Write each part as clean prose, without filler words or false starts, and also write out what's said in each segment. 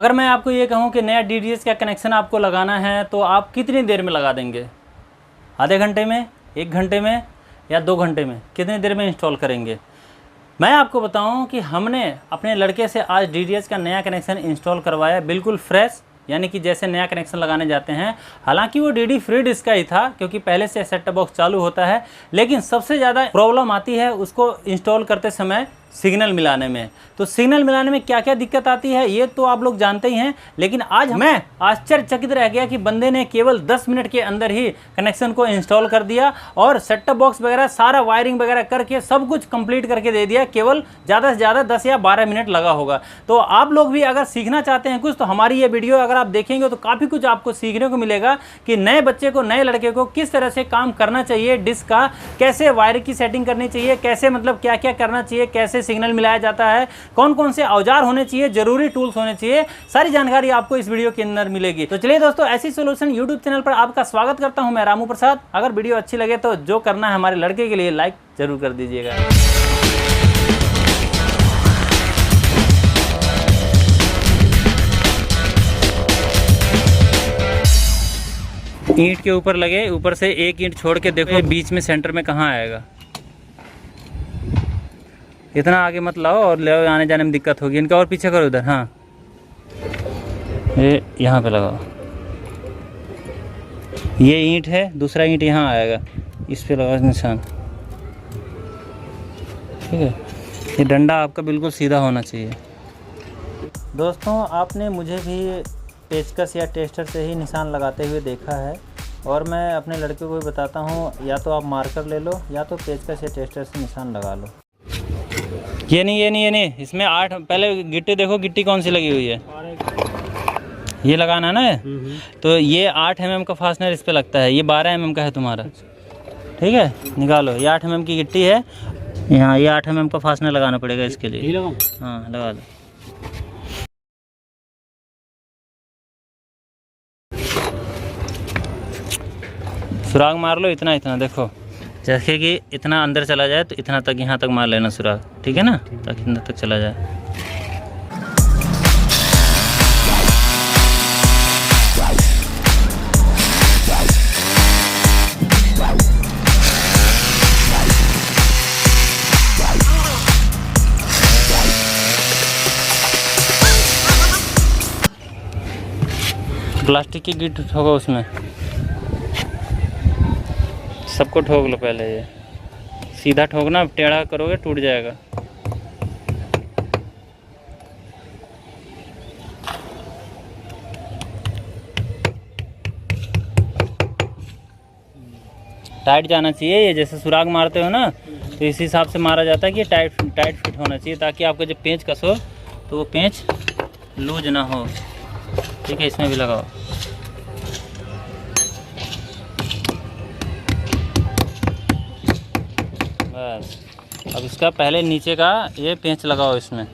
अगर मैं आपको ये कहूँ कि नया DTH का कनेक्शन आपको लगाना है तो आप कितनी देर में लगा देंगे? आधे घंटे में, 1 घंटे में या 2 घंटे में? कितनी देर में इंस्टॉल करेंगे? मैं आपको बताऊं कि हमने अपने लड़के से आज DTH का नया कनेक्शन इंस्टॉल करवाया, बिल्कुल फ्रेश, यानी कि जैसे नया कनेक्शन लगाने जाते हैं। हालांकि वो DD फ्री डिश का ही था क्योंकि पहले से सेट टॉप बॉक्स चालू होता है, लेकिन सबसे ज़्यादा प्रॉब्लम आती है उसको इंस्टॉल करते समय सिग्नल मिलाने में। तो सिग्नल मिलाने में क्या क्या दिक्कत आती है ये तो आप लोग जानते ही हैं, लेकिन आज मैं आश्चर्यचकित रह गया कि बंदे ने केवल 10 मिनट के अंदर ही कनेक्शन को इंस्टॉल कर दिया और सेट टॉप बॉक्स वगैरह सारा वायरिंग वगैरह करके सब कुछ कंप्लीट करके दे दिया। केवल ज़्यादा से ज़्यादा 10 या 12 मिनट लगा होगा। तो आप लोग भी अगर सीखना चाहते हैं कुछ तो हमारी ये वीडियो अगर आप देखेंगे तो काफ़ी कुछ आपको सीखने को मिलेगा कि नए बच्चे को, नए लड़के को किस तरह से काम करना चाहिए, डिस्क का कैसे वायर की सेटिंग करनी चाहिए, कैसे मतलब क्या क्या करना चाहिए, कैसे सिग्नल मिलाया जाता है, कौन कौन से औजार होने चाहिए, जरूरी टूल्स होने चाहिए, सारी जानकारी आपको इस वीडियो के अंदर मिलेगी। तो चलिए दोस्तों, ऐसी सॉल्यूशन यूट्यूब चैनल पर आपका स्वागत करता हूं मैं रामू प्रसाद। अगर वीडियो अच्छी लगे तो जो करना है हमारे लड़के के लिए लाइक जरूर कर दीजिएगा। ईंट के ऊपर लगे, ऊपर से एक ईंट छोड़ के देखो बीच में सेंटर में कहाँ आएगा। इतना आगे मत लाओ और ले आने जाने में दिक्कत होगी। इनका और पीछे करो उधर। हाँ, ये यहाँ पे लगाओ। ये ईंट है, दूसरा ईंट यहाँ आएगा, इस पे लगाओ निशान। ठीक है, ये डंडा आपका बिल्कुल सीधा होना चाहिए। दोस्तों, आपने मुझे भी पेचकस या टेस्टर से ही निशान लगाते हुए देखा है और मैं अपने लड़के को भी बताता हूँ, या तो आप मार्कर ले लो या तो पेचकस या टेस्टर से निशान लगा लो। ये नहीं, इसमें 8 पहले गिट्टी देखो, गिट्टी कौन सी लगी हुई है, ये लगाना है ना। तो ये 8 mm का फास्टनर इस पे लगता है, ये 12 mm का है तुम्हारा। ठीक है, निकालो। ये 8 mm की गिट्टी है, यहाँ ये 8 mm का फास्टनर लगाना पड़ेगा इसके लिए। हाँ, लगा दो। सुराग मार लो इतना देखो, जैसे कि इतना अंदर चला जाए तो इतना तक, यहाँ तक मार लेना सुराग। ठीक है ना, ताकि अंदर तक चला जाए। प्लास्टिक की गिट होगा उसमें, सबको ठोक लो पहले। ये सीधा ठोकना, टेढ़ा करोगे टूट जाएगा। टाइट जाना चाहिए। ये जैसे सुराग मारते हो ना, तो इस हिसाब से मारा जाता है कि टाइट फिट होना चाहिए, ताकि आपका जब पेंच कसो तो वो पेंच लूज ना हो। ठीक है, इसमें भी लगाओ। बस, अब इसका पहले नीचे का ये पेंच लगाओ, इसमें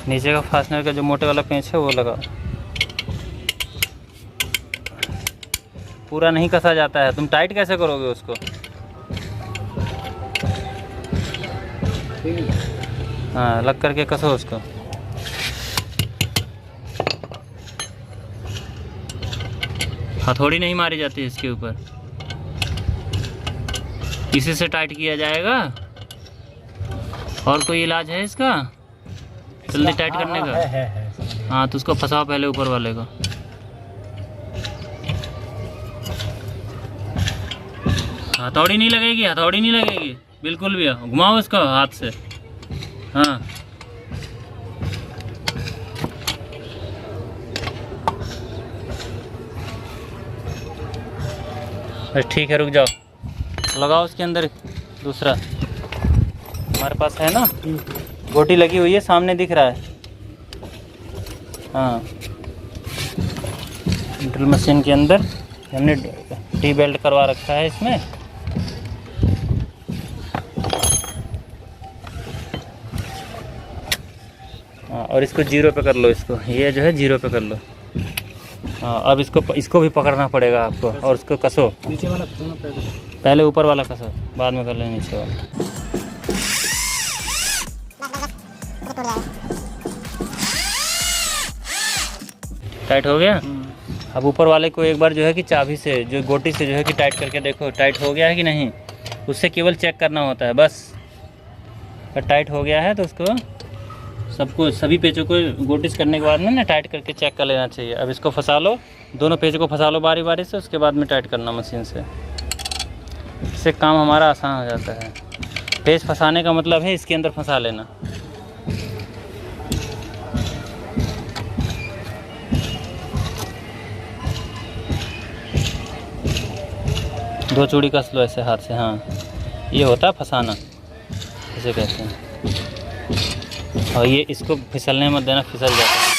नीचे का फास्टनर का जो मोटे वाला पेंच है वो लगाओ। पूरा नहीं कसा जाता है, तुम टाइट कैसे करोगे उसको? हाँ, लग करके कसो उसको। हथौड़ी नहीं मारी जाती इसके ऊपर, इसी से टाइट किया जाएगा। और कोई इलाज है इसका जल्दी टाइट करने का? हाँ, तो उसको फंसाओ पहले ऊपर वाले को। हथौड़ी नहीं लगेगी बिल्कुल भी। घुमाओ इसको हाथ से। हाँ, बस ठीक है, रुक जाओ। लगाओ उसके अंदर दूसरा, हमारे पास है ना, गोटी लगी हुई है, सामने दिख रहा है। हाँ, ड्रिल मशीन के अंदर हमने टी बेल्ट करवा रखा है इसमें। हाँ, और इसको 0 पे कर लो, इसको ये जो है 0 पे कर लो। हाँ, अब इसको भी पकड़ना पड़ेगा आपको और उसको कसो। नीचे वाला पहले ऊपर वाला कसो, बाद में कर लें नीचे वाला। टाइट हो गया। अब ऊपर वाले को एक बार जो है कि चाबी से, जो गोटी से जो है कि टाइट करके देखो टाइट हो गया है कि नहीं। उससे केवल चेक करना होता है बस। अगर टाइट हो गया है तो उसको सबको, सभी पेचों को गोटिस करने के बाद में ना टाइट करके चेक कर लेना चाहिए। अब इसको फंसा लो, दोनों पेचों को फंसा लो बारी बारी से, उसके बाद में टाइट करना मशीन से। इससे काम हमारा आसान हो जाता है। पेच फंसाने का मतलब है इसके अंदर फंसा लेना। दो चूड़ी कस लो ऐसे हाथ से, हाँ ये होता है फंसाना, इसे कहते हैं। और ये इसको फिसलने मत देना, फिसल जाता है।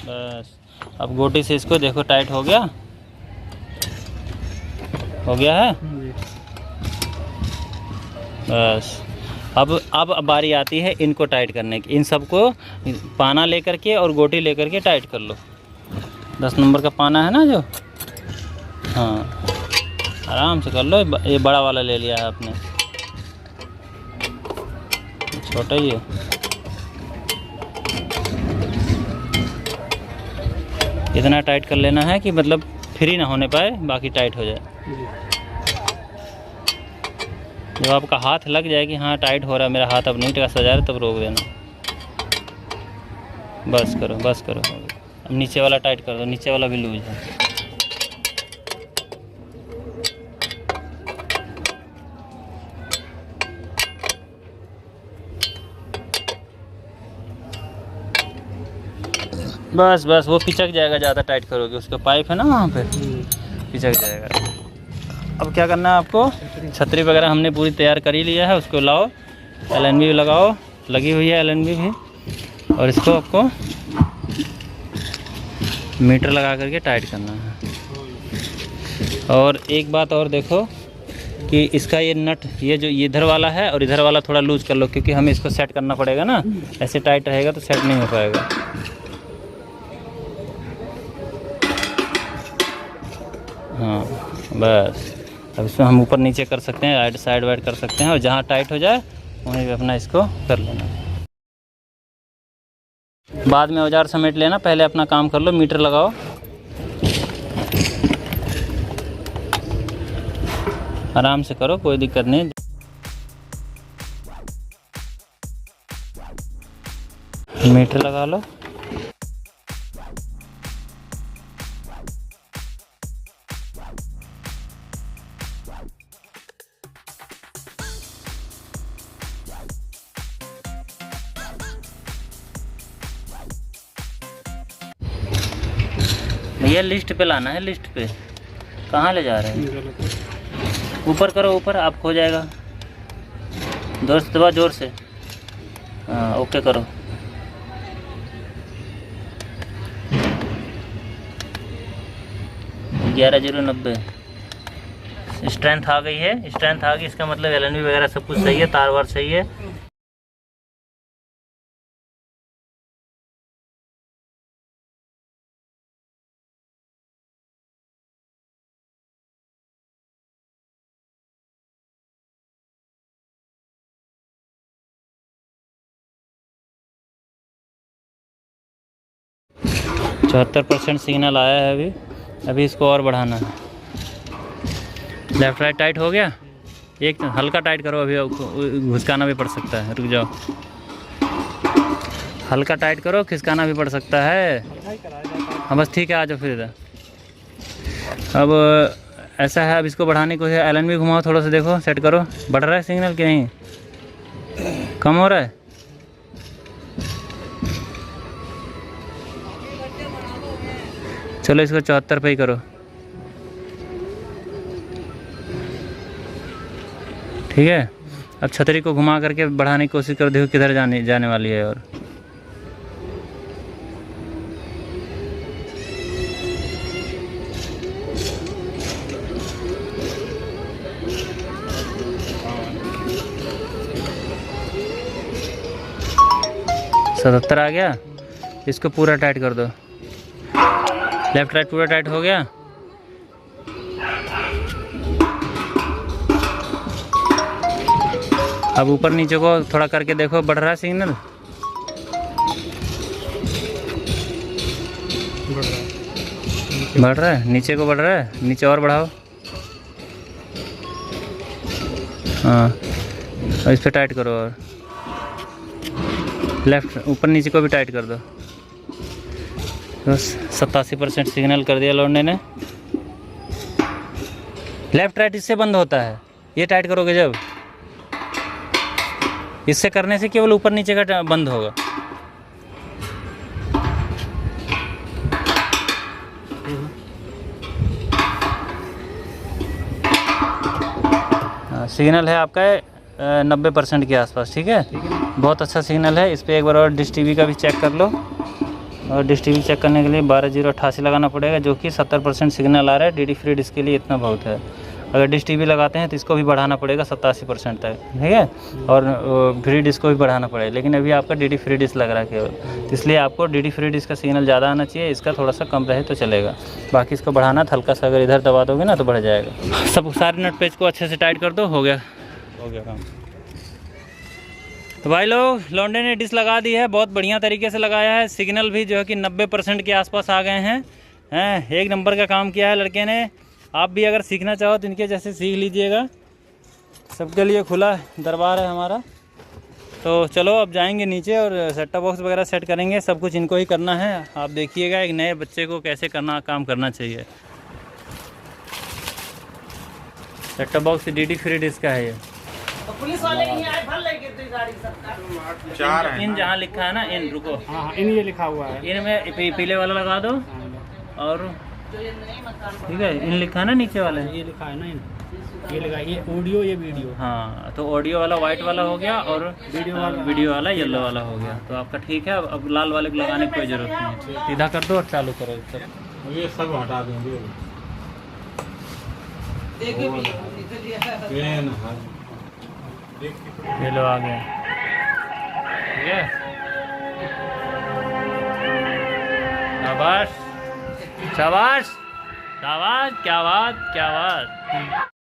बस अब गोटी से इसको देखो टाइट हो गया, हो गया है। बस अब बारी आती है इनको टाइट करने की। इन सबको पाना लेकर के और गोटी लेकर के टाइट कर लो। 10 नंबर का पाना है ना जो, हाँ आराम से कर लो। ये बड़ा वाला ले लिया है आपने, छोटा ही है। इतना टाइट कर लेना है कि मतलब फ्री ना होने पाए, बाकी टाइट हो जाए। जब आपका हाथ लग जाए कि हाँ टाइट हो रहा है, मेरा हाथ अब नहीं सजा रहा, तब रोक देना। बस करो, बस करो। अब नीचे वाला टाइट कर दो, नीचे वाला भी लूज है। बस बस वो पिचक जाएगा, ज़्यादा टाइट करोगे उसका पाइप है ना वहाँ पे, पिचक जाएगा। अब क्या करना है आपको, छतरी वगैरह हमने पूरी तैयार कर ही लिया है, उसको लाओ, LNB लगाओ, लगी हुई है LNB भी। और इसको आपको मीटर लगा करके टाइट करना है। और एक बात और देखो कि इसका ये नट, ये जो इधर वाला है और इधर वाला थोड़ा लूज कर लो, क्योंकि हमें इसको सेट करना पड़ेगा ना। ऐसे टाइट रहेगा तो सेट नहीं हो पाएगा। हाँ बस। अब इसमें हम ऊपर नीचे कर सकते हैं, राइट साइड वाइड कर सकते हैं, और जहाँ टाइट हो जाए वहीं पे अपना इसको कर लेना। बाद में औजार समेट लेना, पहले अपना काम कर लो। मीटर लगाओ, आराम से करो, कोई दिक्कत नहीं। मीटर लगा लो। भैया लिस्ट पे लाना है, लिस्ट पे। कहाँ ले जा रहे हैं? ऊपर करो, ऊपर आप हो जाएगा। जोर से दबा, जोर से। हाँ ओके करो। ग्यारह 090 स्ट्रेंथ आ गई है, स्ट्रेंथ आ गई, इसका मतलब LNB वगैरह सब कुछ सही है, तार वार सही है। %74 सिग्नल आया है अभी। अभी इसको और बढ़ाना है। लेफ्ट राइट टाइट हो गया, एक हल्का टाइट करो, अभी घुसकाना भी पड़ सकता है। रुक जाओ, हल्का टाइट करो, खिसकाना भी पड़ सकता है। हाँ बस ठीक है, आ जाओ फिर इधर। अब ऐसा है, अब इसको बढ़ाने को है, LNB घुमाओ थोड़ा सा, देखो सेट करो, बढ़ रहा है सिग्नल कि नहीं, कम हो रहा है। चलो इसको 74 पे ही करो। ठीक है, अब छतरी को घुमा करके बढ़ाने की कोशिश करो, देखो किधर जाने वाली है। और $77 आ गया, इसको पूरा टाइट कर दो। लेफ्ट राइट पूरा टाइट हो गया। अब ऊपर नीचे को थोड़ा करके देखो, बढ़ रहा है सिग्नल। बढ़ रहा है, नीचे को बढ़ रहा है, नीचे और बढ़ाओ। हाँ, और इस पर टाइट करो और लेफ्ट ऊपर नीचे को भी टाइट कर दो। बस 87% सिग्नल कर दिया लौंडे ने। लेफ्ट राइट इससे बंद होता है, ये टाइट करोगे जब, इससे करने से केवल ऊपर नीचे का बंद होगा। सिग्नल है आपका 90% के आसपास, ठीक है, बहुत अच्छा सिग्नल है। इस पर एक बार और डिश टीवी का भी चेक कर लो, और डिश टीवी चेक करने के लिए 12088 लगाना पड़ेगा, जो कि 70% सिग्नल आ रहा है। डीडी फ्री डिश के लिए इतना बहुत है। अगर डिश टीवी लगाते हैं तो इसको भी बढ़ाना पड़ेगा 87% तक, ठीक है, और फ्री डिश को भी बढ़ाना पड़ेगा। लेकिन अभी आपका डीडी फ्री डिश लग रहा है केवल, तो इसलिए आपको डीडी फ्री डिश का सिग्नल ज़्यादा आना चाहिए, इसका थोड़ा सा कम रहे तो चलेगा। बाकी इसको बढ़ाना था, हल्का सा अगर इधर दबा दोगे ना तो बढ़ जाएगा। सब सारे नट पेज को अच्छे से टाइट कर दो, हो गया काम। तो भाई लोग, लौंडे ने डिश लगा दी है, बहुत बढ़िया तरीके से लगाया है। सिग्नल भी जो है कि 90% के आसपास आ गए हैं। एक नंबर का काम किया है लड़के ने। आप भी अगर सीखना चाहो तो इनके जैसे सीख लीजिएगा, सबके लिए खुला दरबार है हमारा। तो चलो अब जाएंगे नीचे और सेट टॉप बॉक्स वगैरह सेट करेंगे। सब कुछ इनको ही करना है। आप देखिएगा एक नए बच्चे को कैसे काम करना चाहिए। Set top box DD free dish का है ये। पुलिस वाले नहीं आए, भर लेके तो गाड़ी सबका 4 है। इन जहाँ लिखा है ना, इन रुको, हाँ इन ये लिखा हुआ है। इनमें पीले वाला लगा दो, और ठीक है, इन लिखा है ना नीचे वाले, ये लिखा है ना इन, ये लिखा है, ये ऑडियो ये वीडियो। हाँ, तो ऑडियो वाला वाइट वाला हो गया, और वीडियो वाला येलो वाला हो गया। तो आपका ठीक है। अब लाल वाले को लगाने की कोई ज़रूरत नहीं है। सीधा कर दो और चालू करो सब। ये सब हटा देंगे। ये लो आ गया, ठीक है। शाबाश शाबाश शाबाश, क्या बात क्या बात।